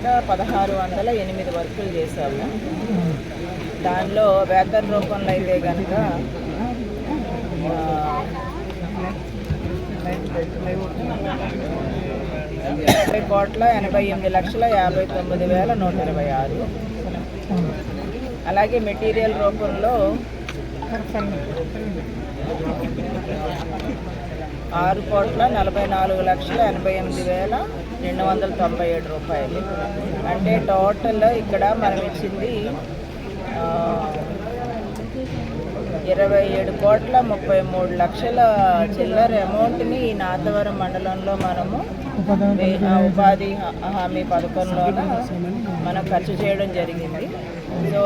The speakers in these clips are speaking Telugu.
దగ్గర 1608 వర్కులు చేశాము. దానిలో వేతన రూపంలో అయితే కనుక 30,88,59,126. అలాగే మెటీరియల్ రూపంలో 6,44,88,297 రూపాయలు. అంటే టోటల్ ఇక్కడ మనం ఇచ్చింది 27,33,00,000 చిల్లర అమౌంట్ని ఈ నాతవరం మండలంలో మనము ఉపాధి హామీ పథకంలోన మనం ఖర్చు చేయడం జరిగింది. సో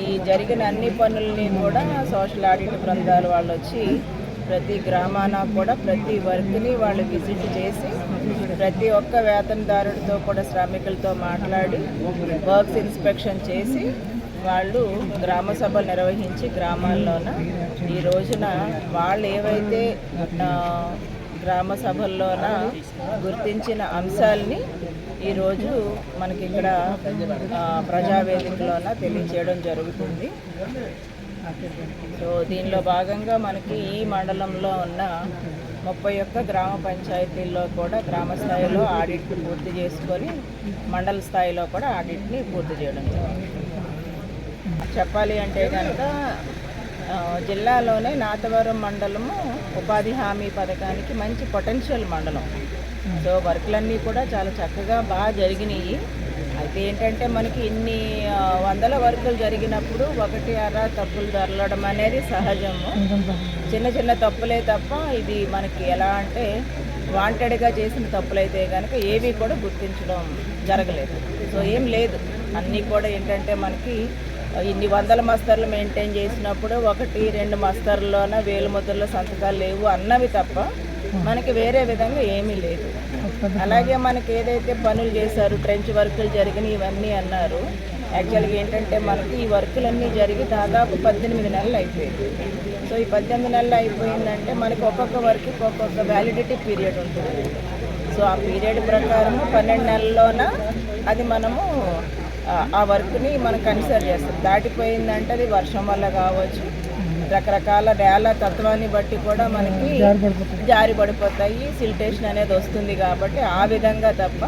ఈ జరిగిన అన్ని పనులని కూడా సోషల్ ఆడిట్ బృందాలు వాళ్ళు వచ్చి ప్రతి గ్రామాన కూడా ప్రతి వర్క్ని వాళ్ళు విజిట్ చేసి ప్రతి ఒక్క వేతనదారుడితో కూడా శ్రామికులతో మాట్లాడి వర్క్స్ ఇన్స్పెక్షన్ చేసి వాళ్ళు గ్రామ సభలు నిర్వహించి గ్రామాల్లోన ఈ రోజున వాళ్ళు ఏవైతే గ్రామ సభల్లోన గుర్తించిన అంశాలని ఈరోజు మనకి ఇక్కడ ప్రజావేదికలోన తెలియచేయడం జరుగుతుంది. సో దీనిలో భాగంగా మనకి ఈ మండలంలో ఉన్న 31 గ్రామ పంచాయతీల్లో కూడా గ్రామ స్థాయిలో ఆడిట్ని పూర్తి చేసుకొని మండల స్థాయిలో కూడా ఆడిట్ని పూర్తి చేయడం జరుగుతుంది. చెప్పాలి అంటే కనుక జిల్లాలోనే నాతవరం మండలము ఉపాధి హామీ పథకానికి మంచి పొటెన్షియల్ మండలం. సో వర్క్లన్నీ కూడా చాలా చక్కగా బాగా జరిగినాయి. అయితే ఏంటంటే మనకి ఇన్ని వందల వర్కులు జరిగినప్పుడు ఒకటి అరా తప్పులు దొరలడం అనేది సహజము. చిన్న చిన్న తప్పులే తప్ప ఇది మనకి ఎలా అంటే వాంటెడ్గా చేసిన తప్పులైతే కనుక ఏవి కూడా గుర్తించడం జరగలేదు. సో ఏం లేదు, అన్నీ కూడా ఏంటంటే మనకి ఇన్ని వందల మస్తర్లు మెయింటైన్ చేసినప్పుడు 1-2 మస్తర్లోన వేలు ముద్రల సంతకాలు లేవు అన్నవి తప్ప మనకి వేరే విధంగా ఏమీ లేదు. అలాగే మనకి ఏదైతే పనులు చేశారు ట్రెంచ్ వర్కులు జరిగినాయి ఇవన్నీ అన్నారు. యాక్చువల్గా ఏంటంటే మనకి ఈ వర్కులన్నీ జరిగి దాదాపు 18 నెలలు అయిపోయింది. సో ఈ 18 నెలలు అయిపోయిందంటే మనకి ఒక్కొక్క వర్క్కి ఒక్కొక్క వ్యాలిడిటీ పీరియడ్ ఉంటుంది. సో ఆ పీరియడ్ ప్రకారం 12 నెలల్లోన అది మనము ఆ వర్క్ని మనం కన్సిడర్ చేస్తాం. దాటిపోయిందంటే అది వర్షం వల్ల కావచ్చు, రకరకాల నేల తత్వాన్ని బట్టి కూడా మనకి జారి పడిపోతాయి, సిల్టేషన్ అనేది వస్తుంది. కాబట్టి ఆ విధంగా తప్ప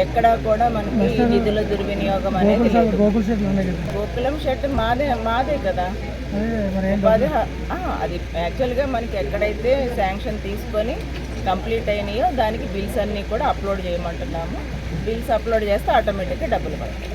ఎక్కడా కూడా మనకి నిధుల దుర్వినియోగం అనేది లేదు. గోకులం షెడ్ మాదే కదా అది. యాక్చువల్గా మనకి ఎక్కడైతే శాంక్షన్ తీసుకొని కంప్లీట్ అయినాయో దానికి బిల్స్ అన్నీ కూడా అప్లోడ్ చేయమంటున్నాము. బిల్స్ అప్లోడ్ చేస్తే ఆటోమేటిక్గా డబ్బులు పడతాయి.